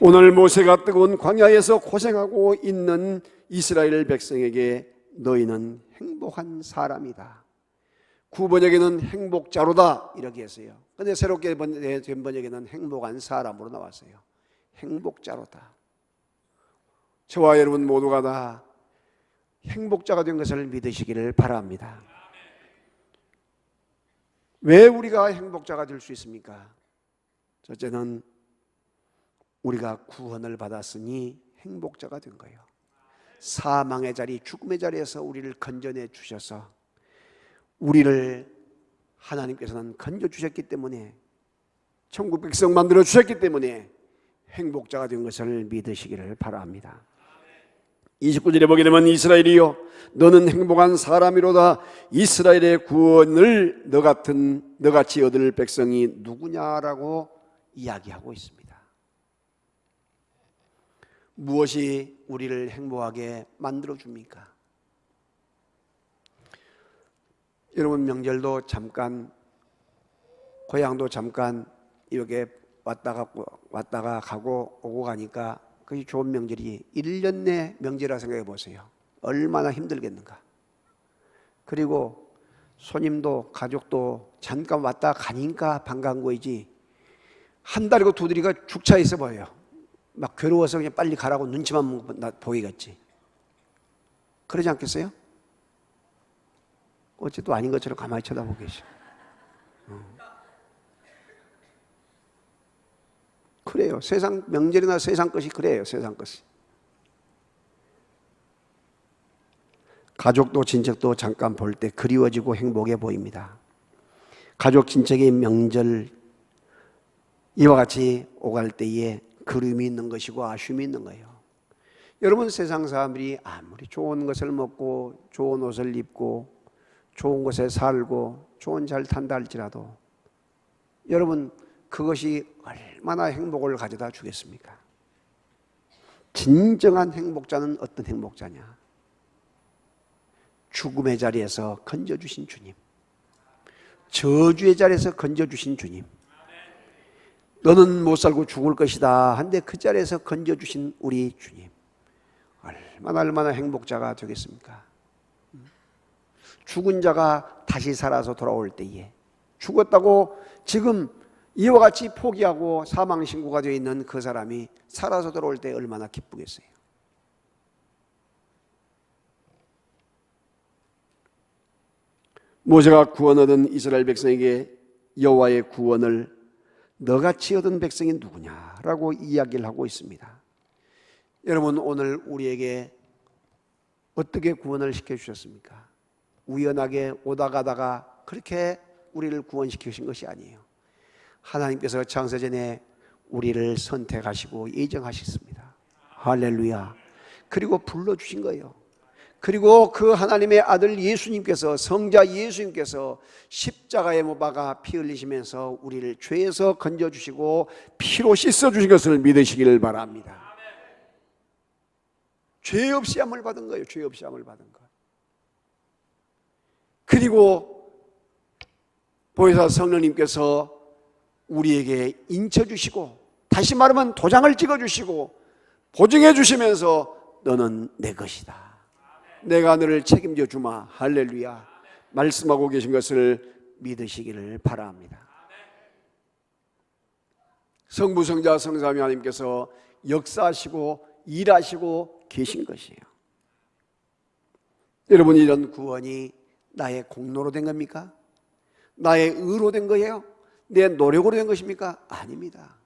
오늘 모세가 뜨거운 광야에서 고생하고 있는 이스라엘 백성에게 너희는 행복한 사람이다. 구번역에는 행복자로다 이렇게 했어요. 그런데 새롭게 된 번역에는 행복한 사람으로 나왔어요. 행복자로다. 저와 여러분 모두가 다 행복자가 된 것을 믿으시기를 바랍니다. 왜 우리가 행복자가 될 수 있습니까? 첫째는 우리가 구원을 받았으니 행복자가 된 거예요. 사망의 자리, 죽음의 자리에서 우리를 건져내 주셔서 우리를 하나님께서는 건져주셨기 때문에, 천국 백성 만들어 주셨기 때문에 행복자가 된 것을 믿으시기를 바랍니다. 29절에 보게 되면 이스라엘이여 너는 행복한 사람이로다. 이스라엘의 구원을 너같이 얻을 백성이 누구냐라고 이야기하고 있습니다. 무엇이 우리를 행복하게 만들어줍니까? 여러분 명절도 잠깐, 고향도 잠깐 이렇게 왔다가 가고 오고 가니까 그게 좋은 명절이 1년 내 명절이라 생각해 보세요. 얼마나 힘들겠는가. 그리고 손님도 가족도 잠깐 왔다 가니까 반가운 거이지, 한 달이고 두 달이가 죽 차 있어 보여요. 막 괴로워서 그냥 빨리 가라고 눈치만 보이겠지. 그러지 않겠어요? 어째도 아닌 것처럼 가만히 쳐다보고 계셔. 그래요. 세상 명절이나 세상 것이 그래요. 세상 것이. 가족도 친척도 잠깐 볼 때 그리워지고 행복해 보입니다. 가족 친척의 명절 이와 같이 오갈 때에 그리움이 있는 것이고 아쉬움이 있는 거예요. 여러분 세상 사람들이 아무리 좋은 것을 먹고 좋은 옷을 입고 좋은 곳에 살고 좋은 차를 탄다 할지라도 여러분 그것이 얼마나 행복을 가져다 주겠습니까? 진정한 행복자는 어떤 행복자냐? 죽음의 자리에서 건져주신 주님, 저주의 자리에서 건져주신 주님, 너는 못 살고 죽을 것이다 한데 그 자리에서 건져주신 우리 주님, 얼마나 행복자가 되겠습니까? 죽은 자가 다시 살아서 돌아올 때에, 죽었다고 지금 이와 같이 포기하고 사망 신고가 되어 있는 그 사람이 살아서 돌아올 때 얼마나 기쁘겠어요. 모세가 구원 얻은 이스라엘 백성에게 여호와의 구원을 너같이 얻은 백성이 누구냐라고 이야기를 하고 있습니다. 여러분 오늘 우리에게 어떻게 구원을 시켜주셨습니까? 우연하게 오다 가다가 그렇게 우리를 구원시키신 것이 아니에요. 하나님께서 창세전에 우리를 선택하시고 예정하셨습니다. 할렐루야. 그리고 불러주신 거예요. 그리고 그 하나님의 아들 예수님께서, 성자 예수님께서 십자가에 못 박아 피 흘리시면서 우리를 죄에서 건져주시고 피로 씻어주신 것을 믿으시기를 바랍니다. 죄 없이 함을 받은 거예요. 죄 없이 함을 받은 것. 그리고 보혜사 성령님께서 우리에게 인쳐주시고, 다시 말하면 도장을 찍어주시고 보증해 주시면서 너는 내 것이다, 내가 너를 책임져 주마. 할렐루야. 말씀하고 계신 것을 믿으시기를 바랍니다. 성부, 성자, 성삼위 하나님께서 역사하시고 일하시고 계신 것이에요. 여러분 이런 구원이 나의 공로로 된 겁니까? 나의 의로 된 거예요? 내 노력으로 된 것입니까? 아닙니다.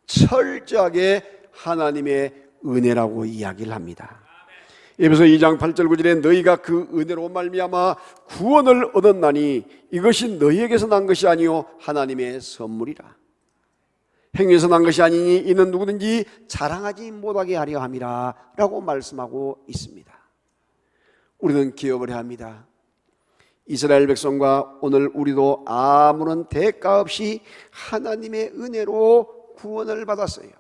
철저하게 하나님의 은혜라고 이야기를 합니다. 에베소 2장 8절 9절에 너희가 그 은혜로 말미암아 구원을 얻었나니 이것이 너희에게서 난 것이 아니요 하나님의 선물이라. 행위에서 난 것이 아니니 이는 누구든지 자랑하지 못하게 하려 함이라 라고 말씀하고 있습니다. 우리는 기억을 합니다. 이스라엘 백성과 오늘 우리도 아무런 대가 없이 하나님의 은혜로 구원을 받았어요.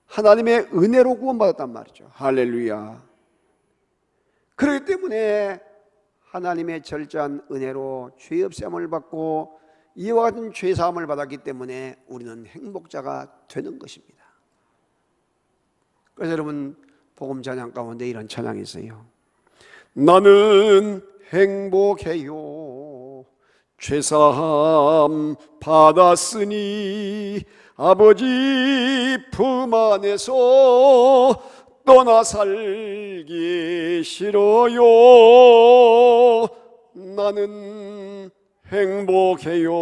하나님의 은혜로 구원받았단 말이죠. 할렐루야. 그렇기 때문에 하나님의 철저한 은혜로 죄 없이 함을 받고 이와 같은 죄사함을 받았기 때문에 우리는 행복자가 되는 것입니다. 그래서 여러분 복음 찬양 가운데 이런 찬양이 있어요. 나는 행복해요. 죄사함 받았으니 아버지 품 안에서 떠나 살기 싫어요. 나는 행복해요.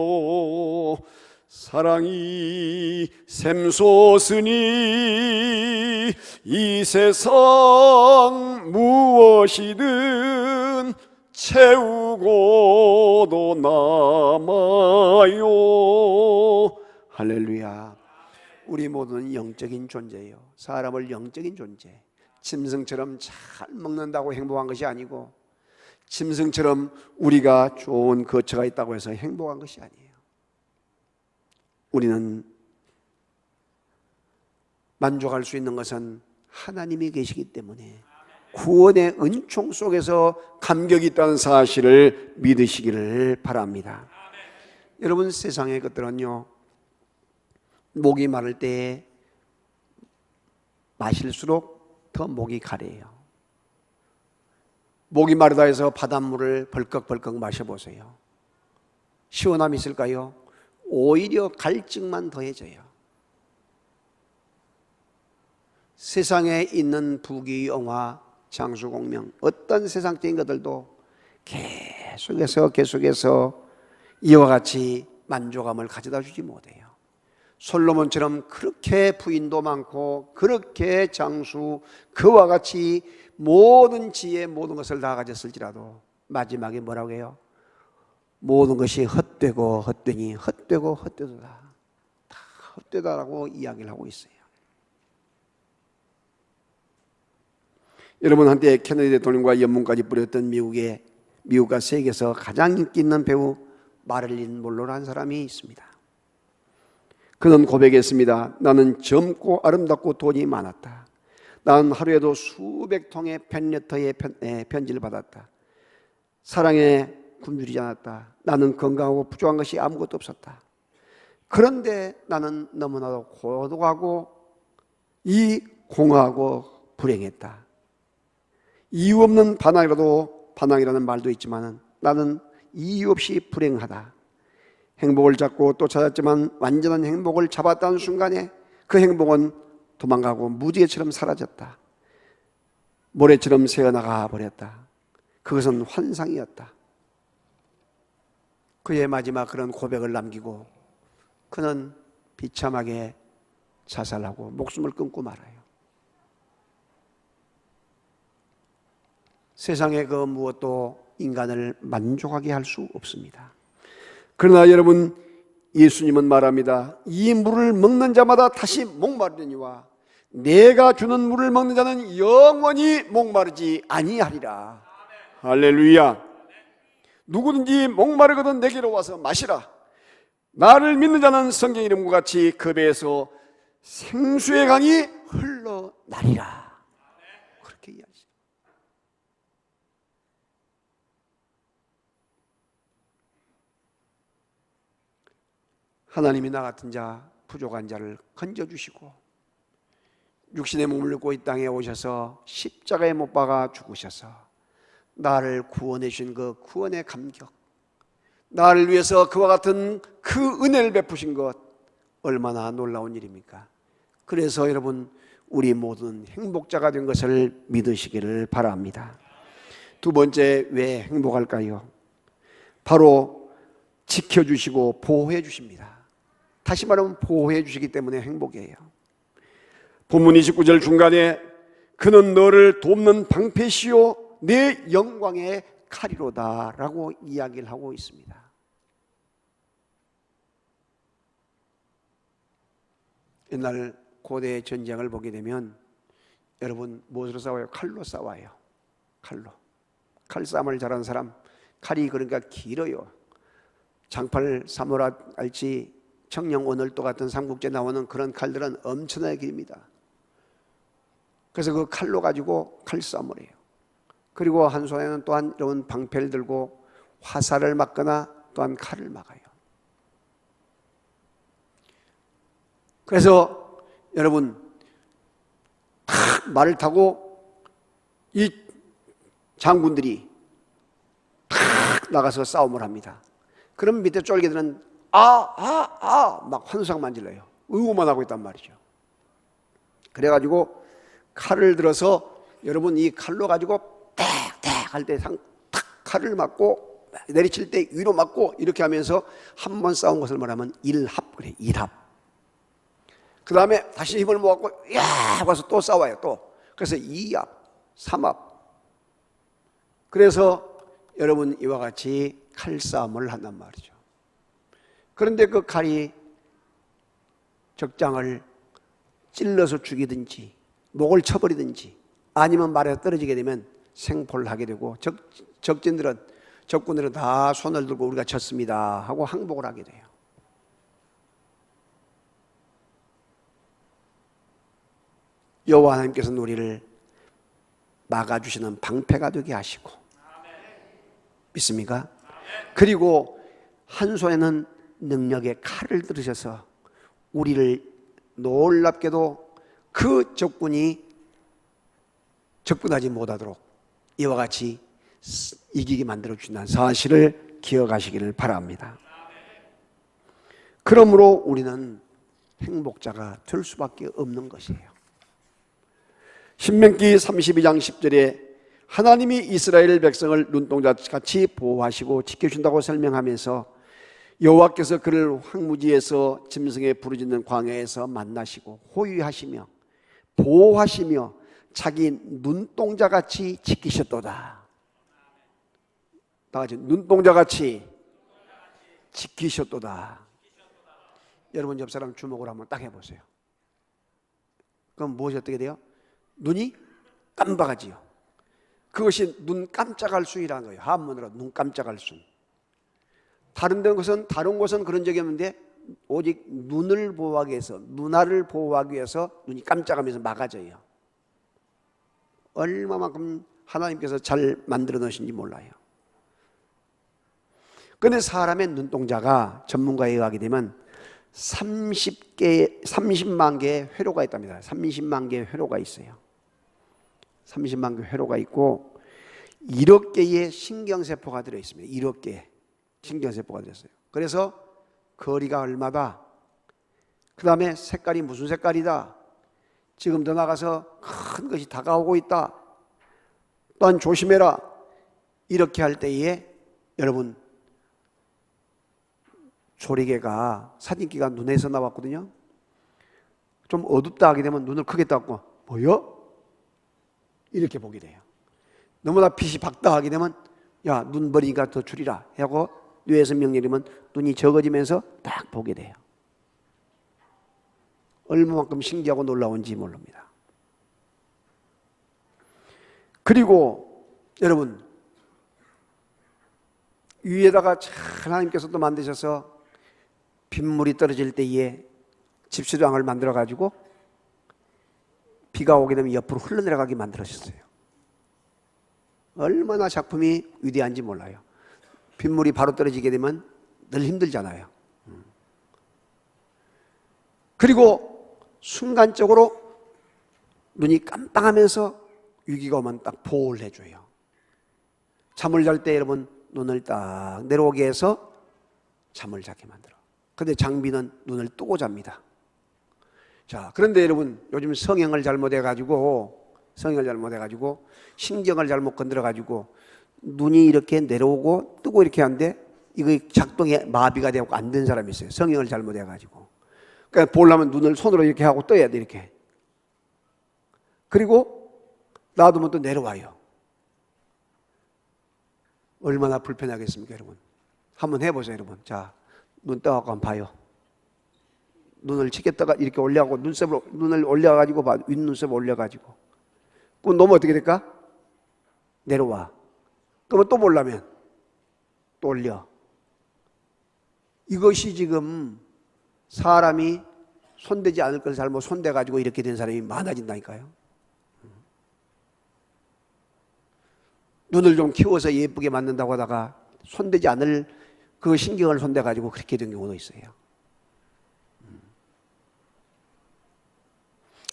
사랑이 샘솟으니 이 세상 무엇이든 채우고도 남아요. 할렐루야. 우리 모두는 영적인 존재예요. 사람을 영적인 존재. 짐승처럼 잘 먹는다고 행복한 것이 아니고, 짐승처럼 우리가 좋은 거처가 있다고 해서 행복한 것이 아니에요. 우리는 만족할 수 있는 것은 하나님이 계시기 때문에 구원의 은총 속에서 감격이 있다는 사실을 믿으시기를 바랍니다. 여러분, 세상의 것들은요, 목이 마를 때에 마실수록 더 목이 가래요. 목이 마르다 해서 바닷물을 벌컥벌컥 마셔보세요. 시원함이 있을까요? 오히려 갈증만 더해져요. 세상에 있는 부귀영화, 장수공명, 어떤 세상적인 것들도 계속해서 이와 같이 만족감을 가져다 주지 못해요. 솔로몬처럼 그렇게 부인도 많고 그렇게 장수, 그와 같이 모든 지혜, 모든 것을 다 가졌을지라도 마지막에 뭐라고 해요? 모든 것이 헛되고 헛되니 헛되고 헛되도다. 다 헛되다라고 이야기를 하고 있어요. 여러분, 한때 케네디 대통령과 연문까지 뿌렸던 미국과 세계에서 가장 인기 있는 배우 마릴린 monroe라는 사람이 있습니다. 그는 고백했습니다. 나는 젊고 아름답고 돈이 많았다. 나는 하루에도 수백 통의 팬레터의 편지를 받았다. 사랑에 굶주리지 않았다. 나는 건강하고 부족한 것이 아무것도 없었다. 그런데 나는 너무나도 고독하고 공허하고 불행했다. 이유 없는 반항이라는 말도 있지만 나는 이유 없이 불행하다. 행복을 찾고 또 찾았지만 완전한 행복을 잡았다는 순간에 그 행복은 도망가고 무지개처럼 사라졌다. 모래처럼 새어나가 버렸다. 그것은 환상이었다. 그의 마지막 그런 고백을 남기고 그는 비참하게 자살하고 목숨을 끊고 말아요. 세상의 그 무엇도 인간을 만족하게 할 수 없습니다. 그러나 여러분, 예수님은 말합니다. 이 물을 먹는 자마다 다시 목마르려니와 내가 주는 물을 먹는 자는 영원히 목마르지 아니하리라. 할렐루야. 누구든지 목마르거든 내게로 와서 마시라. 나를 믿는 자는 성경 이름과 같이 그 배에서 생수의 강이 흘러나리라. 그렇게 이야기합니다. 하나님이 나 같은 자, 부족한 자를 건져주시고 육신의 몸을 입고 이 땅에 오셔서 십자가에 못 박아 죽으셔서 나를 구원해 주신 그 구원의 감격, 나를 위해서 그와 같은 그 은혜를 베푸신 것, 얼마나 놀라운 일입니까? 그래서 여러분, 우리 모두는 행복자가 된 것을 믿으시기를 바랍니다. 두 번째, 왜 행복할까요? 바로 지켜주시고 보호해 주십니다. 다시 말하면 보호해 주시기 때문에 행복이에요. 본문 29절 중간에 그는 너를 돕는 방패시요 내 영광의 칼이로다 라고 이야기를 하고 있습니다. 옛날 고대 전쟁을 보게 되면 여러분 무엇으로 싸워요? 칼로 싸워요. 칼로. 칼싸움을 잘하는 사람, 칼이 그러니까 길어요. 장팔, 사무라 알지, 청령, 오늘도 같은 삼국지에 나오는 그런 칼들은 엄청나게 깁니다. 그래서 그 칼로 가지고 칼싸움을 해요. 그리고 한 손에는 또한 이런 방패를 들고 화살을 막거나 또한 칼을 막아요. 그래서 여러분 탁 말을 타고 이 장군들이 탁 나가서 싸움을 합니다. 그럼 밑에 쫄개들은 막 환상만 질러요. 의고만 하고 있단 말이죠. 그래가지고 칼을 들어서 여러분 이 칼로 가지고 탁탁 할 때 탁 칼을 맞고 내리칠 때 위로 맞고 이렇게 하면서 한 번 싸운 것을 말하면 일합 그래. 일합. 그 다음에 다시 힘을 모았고 야 하고서 또 싸워요. 또 그래서 2합 3합. 그래서 여러분 이와 같이 칼싸움을 한단 말이죠. 그런데 그 칼이 적장을 찔러서 죽이든지 목을 쳐버리든지 아니면 말에서 떨어지게 되면 생포를 하게 되고 적군들은 다 손을 들고 우리가 졌습니다 하고 항복을 하게 돼요. 여호와 하나님께서는 우리를 막아주시는 방패가 되게 하시고 믿습니까? 그리고 한 손에는 능력의 칼을 들으셔서 우리를 놀랍게도 그 적군이 접근하지 못하도록 이와 같이 이기게 만들어 주신다는 사실을 기억하시기를 바랍니다. 그러므로 우리는 행복자가 될 수밖에 없는 것이에요. 신명기 32장 10절에 하나님이 이스라엘 백성을 눈동자같이 보호하시고 지켜준다고 설명하면서 여호와께서 그를 황무지에서 짐승의 부르짖는 광야에서 만나시고 호위하시며 보호하시며 자기 눈동자같이 지키셨도다. 다 같이 눈동자같이 지키셨도다. 여러분 옆 사람 주목을 한번 딱 해보세요. 그럼 무엇이 어떻게 돼요? 눈이 깜박하지요. 그것이 눈 깜짝할 순이라는 거예요. 한문으로 눈 깜짝할 순. 다른 곳은 그런 적이 없는데 오직 눈을 보호하기 위해서, 눈알을 보호하기 위해서 눈이 깜짝하면서 막아져요. 얼마만큼 하나님께서 잘 만들어 놓으신지 몰라요. 그런데 사람의 눈동자가 전문가에 의하게 되면 30만 개의 회로가 있답니다. 30만 개의 회로가 있어요. 30만 개의 회로가 있고 1억 개의 신경세포가 들어있습니다. 1억 개의 신경세포가 들어있어요. 그래서 거리가 얼마다, 그 다음에 색깔이 무슨 색깔이다, 지금 더 나가서 큰 것이 다가오고 있다, 또한 조심해라, 이렇게 할 때에 여러분 조리개가 사진기가 눈에서 나왔거든요. 좀 어둡다 하게 되면 눈을 크게 닫고 뭐요? 이렇게 보게 돼요. 너무나 빛이 밝다 하게 되면 야, 눈 버리니까 더 줄이라 하고 뇌에서 명령이면 눈이 적어지면서 딱 보게 돼요. 얼마만큼 신기하고 놀라운지 모릅니다. 그리고 여러분 위에다가 하나님께서 또 만드셔서 빗물이 떨어질 때에 집수장을 만들어 가지고 비가 오게 되면 옆으로 흘러내려가게 만들어졌어요. 얼마나 작품이 위대한지 몰라요. 빗물이 바로 떨어지게 되면 늘 힘들잖아요. 그리고 순간적으로 눈이 깜빡하면서 위기가 오면 딱 보호를 해줘요. 잠을 잘 때 여러분 눈을 딱 내려오게 해서 잠을 자게 만들어. 그런데 장비는 눈을 뜨고 잡니다. 자, 그런데 여러분 요즘 성형을 잘못해가지고 신경을 잘못 건드려가지고 눈이 이렇게 내려오고 뜨고 이렇게 하는데 이거 작동에 마비가 되고 안 된 사람이 있어요. 성형을 잘못해가지고. 그러니까 보려면 눈을 손으로 이렇게 하고 떠야 돼, 이렇게. 그리고 놔두면 또 내려와요. 얼마나 불편하겠습니까, 여러분? 한번 해보세요, 여러분. 자, 눈 떠갖고 한번 봐요. 눈을 치겠다가 이렇게 올려가고 눈을 올려가지고 봐. 윗눈썹 올려가지고. 그럼 놓으면 어떻게 될까? 내려와. 그러면 또 보려면 또 올려. 이것이 지금 사람이 손대지 않을 걸 잘못 손대가지고 이렇게 된 사람이 많아진다니까요. 눈을 좀 키워서 예쁘게 만든다고 하다가 손대지 않을 그 신경을 손대가지고 그렇게 된 경우도 있어요.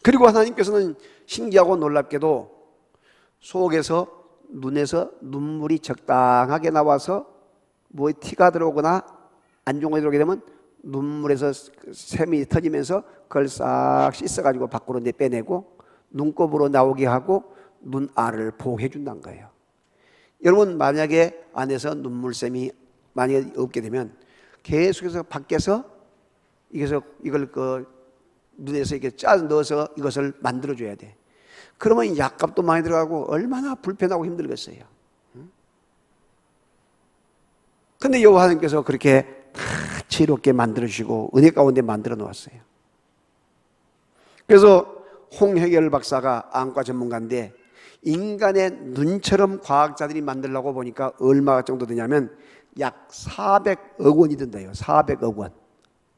그리고 하나님께서는 신기하고 놀랍게도 속에서 눈에서 눈물이 적당하게 나와서 뭐 티가 들어오거나 안 좋은 거 들어오게 되면 눈물에서 샘이 터지면서 그걸 싹 씻어가지고 밖으로 빼내고 눈곱으로 나오게 하고 눈알을 보호해 준다는 거예요. 여러분 만약에 안에서 눈물샘이 만약에 없게 되면 계속해서 밖에서 이걸 눈에서 이렇게 짜 넣어서 이것을 만들어줘야 돼. 그러면 약값도 많이 들어가고 얼마나 불편하고 힘들겠어요. 근데 여호와 하나님께서 그렇게 다 지혜롭게 만들어주시고 은혜 가운데 만들어 놓았어요. 그래서 홍해결 박사가 안과 전문가인데 인간의 눈처럼 과학자들이 만들려고 보니까 얼마 정도 드냐면 약 400억 원이 든대요. 400억 원.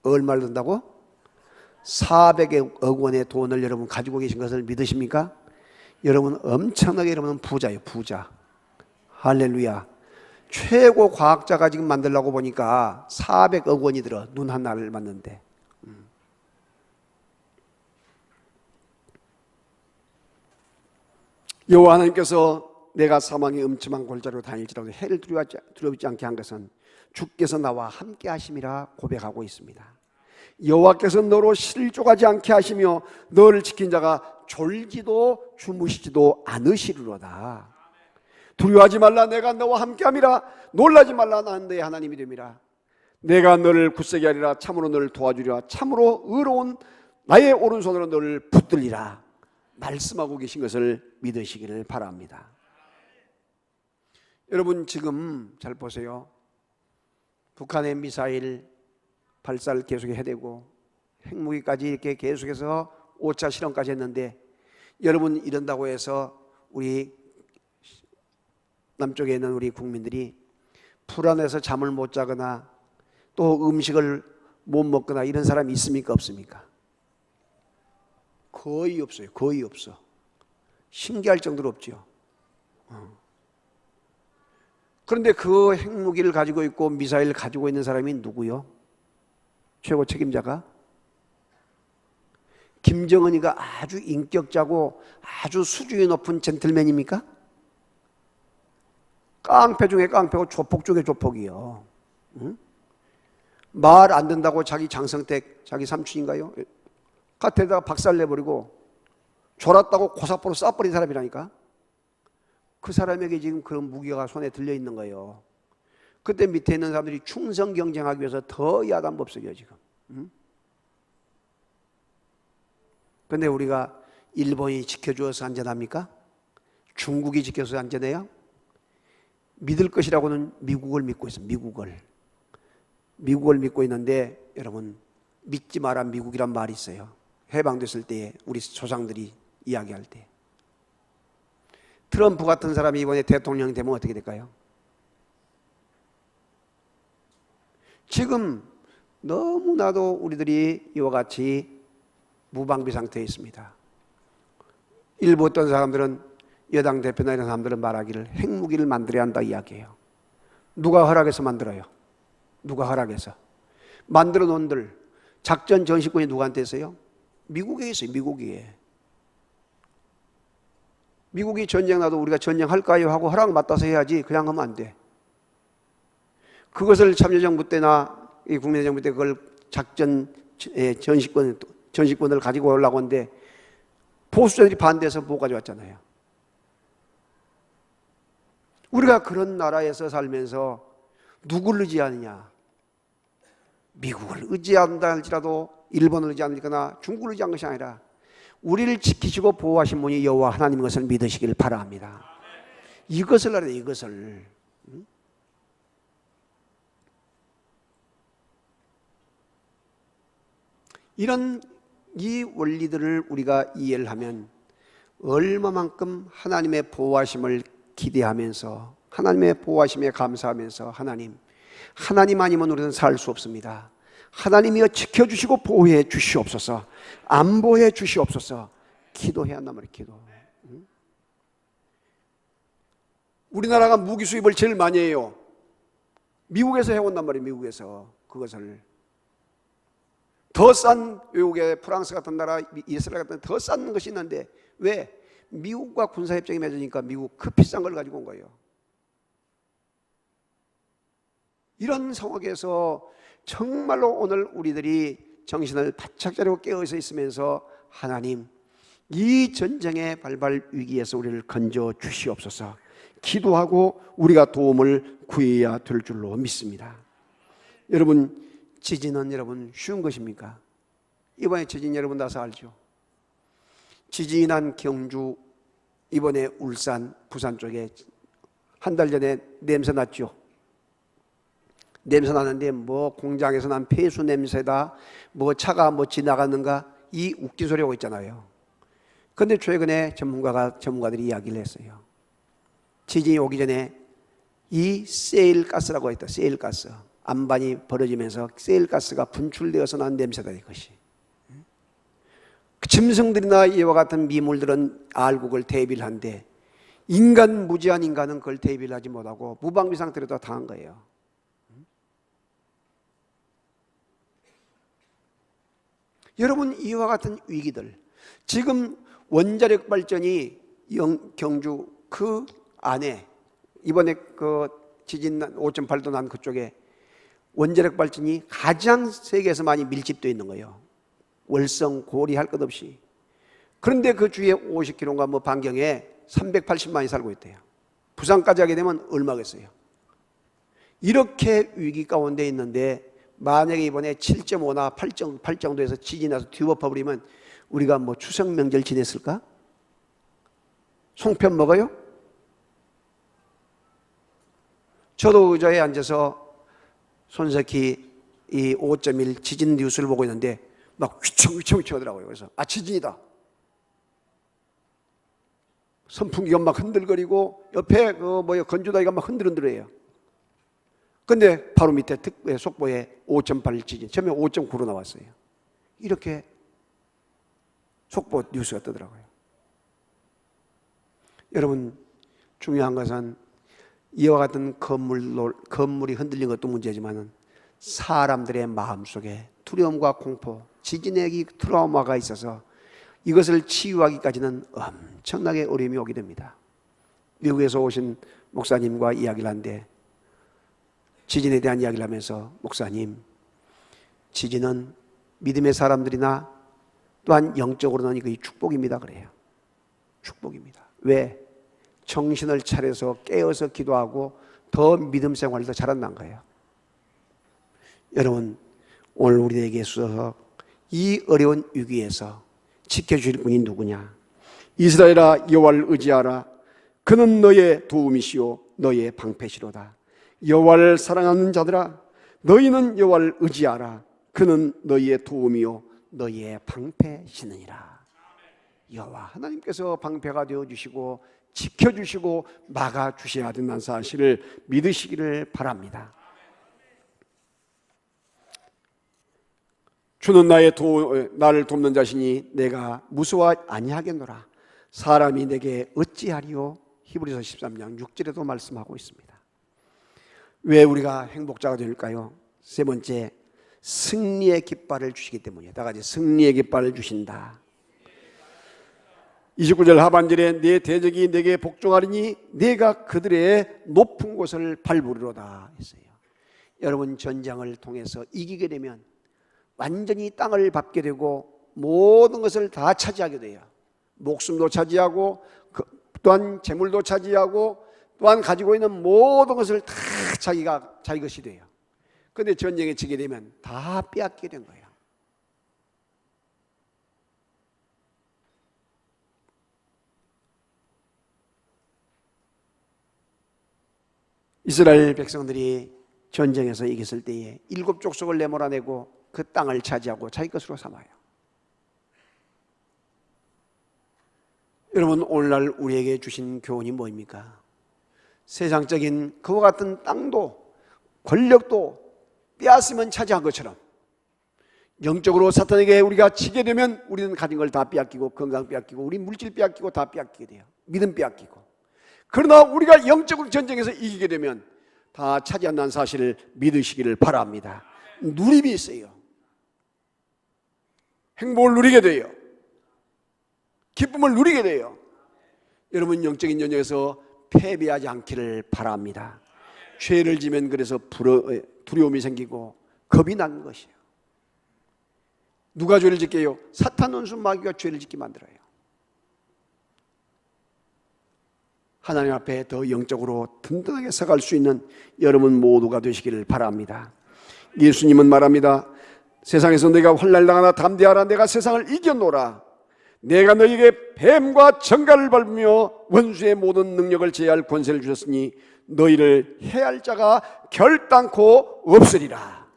얼마를 든다고? 400억 원의 돈을 여러분 가지고 계신 것을 믿으십니까? 여러분 엄청나게 여러분은 부자예요. 부자. 할렐루야. 최고 과학자가 지금 만들려고 보니까 400억 원이 들어. 눈 하나를 맞는데. 여호와 하나님께서 내가 사망의 음침한 골짜기로 다닐지라도 해를 두려워하지 않게 한 것은 주께서 나와 함께 하심이라 고백하고 있습니다. 여호와께서 너로 실족하지 않게 하시며 너를 지킨 자가 졸지도 주무시지도 않으시리로다. 두려워하지 말라. 내가 너와 함께함이라. 놀라지 말라. 나는 너의 하나님이 됨이라. 내가 너를 굳세게 하리라. 참으로 너를 도와주리라. 참으로 의로운 나의 오른손으로 너를 붙들리라. 말씀하고 계신 것을 믿으시기를 바랍니다. 여러분 지금 잘 보세요. 북한의 미사일 발사를 계속 해대고 핵무기까지 이렇게 계속해서 5차 실험까지 했는데 여러분 이런다고 해서 우리 남쪽에 있는 우리 국민들이 불안해서 잠을 못 자거나 또 음식을 못 먹거나 이런 사람이 있습니까? 없습니까? 거의 없어요. 거의 없어. 신기할 정도로 없죠. 그런데 그 핵무기를 가지고 있고 미사일을 가지고 있는 사람이 누구요? 최고 책임자가? 김정은이가 아주 인격자고 아주 수준이 높은 젠틀맨입니까? 깡패 중에 깡패고 조폭 중에 조폭이요. 응? 말 안 된다고 자기 장성택, 자기 삼촌인가요? 갓에다가 박살내버리고 졸았다고 고사포로 쏴버린 사람이라니까. 그 사람에게 지금 그런 무기가 손에 들려있는 거예요. 그때 밑에 있는 사람들이 충성 경쟁하기 위해서 더 야단법석이에요 지금. 응? 근데 우리가 일본이 지켜주어서 안전합니까? 중국이 지켜서 안전해요? 믿을 것이라고는 미국을 믿고 있어요. 미국을 믿고 있는데 여러분 믿지 마라 미국이란 말이 있어요. 해방됐을 때 우리 조상들이 이야기할 때 트럼프 같은 사람이 이번에 대통령이 되면 어떻게 될까요? 지금 너무나도 우리들이 이와 같이 무방비 상태에 있습니다. 일부 어떤 사람들은 여당 대표나 이런 사람들은 말하기를 핵무기를 만들어야 한다 이야기해요. 누가 허락해서 만들어요? 누가 허락해서? 만들어 놓은들 작전 전시권이 누구한테 있어요? 미국에 있어요. 미국이 전쟁 나도 우리가 전쟁할까요? 하고 허락 맡아서 해야지 그냥 하면 안 돼. 그것을 참여정부 때나 이 국민의 정부 때 그걸 작전 전시권을 가지고 오려고 하는데 보수자들이 반대해서 못 가져왔잖아요. 우리가 그런 나라에서 살면서 누구를 의지하느냐? 미국을 의지한다 할지라도 일본을 의지하거나 중국을 의지한 것이 아니라 우리를 지키시고 보호하신 분이 여호와 하나님인 것을 믿으시길 바랍니다. 이것을 알아야 돼. 이것을. 이런 이 원리들을 우리가 이해를 하면 얼마만큼 하나님의 보호하심을 기대하면서 하나님의 보호하심에 감사하면서 하나님 아니면 우리는 살 수 없습니다. 하나님이여 지켜주시고 보호해 주시옵소서, 안보해 주시옵소서 기도해야 한단 말이에요. 기도. 우리나라가 무기 수입을 제일 많이 해요. 미국에서 해온단 말이에요. 미국에서 그것을 더 싼 외국의 프랑스 같은 나라, 이스라엘 같은 더 싼 것이 있는데 왜? 미국과 군사협정이 맺으니까 미국 그 비싼 걸 가지고 온 거예요. 이런 상황에서 정말로 오늘 우리들이 정신을 바짝 차리고 깨어서 있으면서 하나님, 이 전쟁의 발발 위기에서 우리를 건져 주시옵소서 기도하고 우리가 도움을 구해야 될 줄로 믿습니다. 여러분, 지진은 여러분 쉬운 것입니까? 이번에 지진 여러분 다 알죠? 지진이 난 경주, 이번에 울산, 부산 쪽에 한 달 전에 냄새 났죠? 냄새 나는데 뭐 공장에서 난 폐수 냄새다, 뭐 차가 뭐 지나갔는가, 이 웃긴 소리 하고 있잖아요. 그런데 최근에 전문가들이 이야기를 했어요. 지진이 오기 전에 이 세일가스라고 했다. 세일가스, 안반이 벌어지면서 세일가스가 분출되어서 난 냄새다, 이것이. 짐승들이나 이와 같은 미물들은 알고 그걸 대비를 한데 무지한 인간은 그걸 대비를 하지 못하고 무방비 상태로 다 당한 거예요. 여러분, 이와 같은 위기들, 지금 원자력 발전이 경주 그 안에, 이번에 그 지진 5.8도 난 그쪽에 원자력 발전이 가장 세계에서 많이 밀집되어 있는 거예요. 월성, 고리 할 것 없이. 그런데 그 주위에 50km인가 뭐 반경에 380만이 살고 있대요. 부산까지 하게 되면 얼마겠어요? 이렇게 위기 가운데 있는데 만약에 이번에 7.5나 8 정도에서 지진이 나서 뒤엎어버리면 우리가 뭐 추석 명절 지냈을까? 송편 먹어요? 저도 의자에 앉아서 손석희 이 5.1 지진 뉴스를 보고 있는데 막 휘청휘청 하더라고요. 그래서 지진이다. 선풍기가 막 흔들거리고 옆에 건조다리가 막 흔들흔들해요. 근데 바로 밑에 속보에 5.8 지진, 처음에 5.9로 나왔어요. 이렇게 속보 뉴스가 뜨더라고요. 여러분, 중요한 것은 이와 같은 건물이 흔들린 것도 문제지만 사람들의 마음속에 두려움과 공포, 지진의 트라우마가 있어서 이것을 치유하기까지는 엄청나게 어려움이 오게 됩니다. 미국에서 오신 목사님과 이야기를 하는데 지진에 대한 이야기를 하면서, 목사님, 지진은 믿음의 사람들이나 또한 영적으로는 이거 축복입니다 그래요. 축복입니다. 왜? 정신을 차려서 깨어서 기도하고 더 믿음 생활을 더 잘한다는 거예요. 여러분, 오늘 우리에게 있어서 이 어려운 위기에서 지켜주실 분이 누구냐? 이스라엘아, 여호와를 의지하라. 그는 너의 도움이시오 너의 방패시로다. 여호와를 사랑하는 자들아, 너희는 여호와를 의지하라. 그는 너희의 도움이요 너희의 방패시느니라. 여호와 하나님께서 방패가 되어주시고 지켜주시고 막아주셔야 된다는 사실을 믿으시기를 바랍니다. 주는 나를 돕는 자시니 내가 무서워 아니하겠노라. 사람이 내게 어찌하리요? 히브리서 13장 6절에도 말씀하고 있습니다. 왜 우리가 행복자가 될까요? 세 번째, 승리의 깃발을 주시기 때문이에요. 다 같이 승리의 깃발을 주신다. 29절 하반절에 내 대적이 내게 복종하리니 내가 그들의 높은 곳을 밟으리로다 했어요. 여러분, 전쟁을 통해서 이기게 되면 완전히 땅을 밟게 되고 모든 것을 다 차지하게 돼요. 목숨도 차지하고 또한 재물도 차지하고 또한 가지고 있는 모든 것을 다 자기 것이 돼요. 그런데 전쟁에 지게 되면 다 빼앗게 된 거예요. 이스라엘 백성들이 전쟁에서 이겼을 때에 7 족속을 내몰아내고 그 땅을 차지하고 자기 것으로 삼아요. 여러분, 오늘날 우리에게 주신 교훈이 뭐입니까? 세상적인 그와 같은 땅도 권력도 빼앗으면 차지한 것처럼 영적으로 사탄에게 우리가 지게 되면 우리는 가진 걸 다 빼앗기고, 건강 빼앗기고, 우리 물질 빼앗기고 다 빼앗기게 돼요. 믿음 빼앗기고. 그러나 우리가 영적으로 전쟁에서 이기게 되면 다 차지한다는 사실을 믿으시기를 바랍니다. 누림이 있어요. 행복을 누리게 돼요. 기쁨을 누리게 돼요. 여러분 영적인 연역에서 패배하지 않기를 바랍니다. 죄를 지면 그래서 두려움이 생기고 겁이 나는 것이에요. 누가 죄를 짓게 해요? 사탄 원수 마귀가 죄를 짓게 만들어요. 하나님 앞에 더 영적으로 든든하게 서갈 수 있는 여러분 모두가 되시기를 바랍니다. 예수님은 말합니다. 세상에서 내가 환난당하나 담대하라. 내가 세상을 이겨노라. 내가 너희에게 뱀과 정갈을 밟으며 원수의 모든 능력을 제할 권세를 주셨으니 너희를 해할 자가 결단코 없으리라.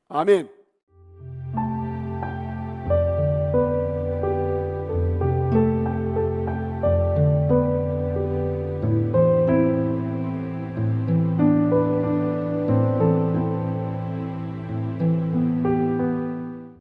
아멘.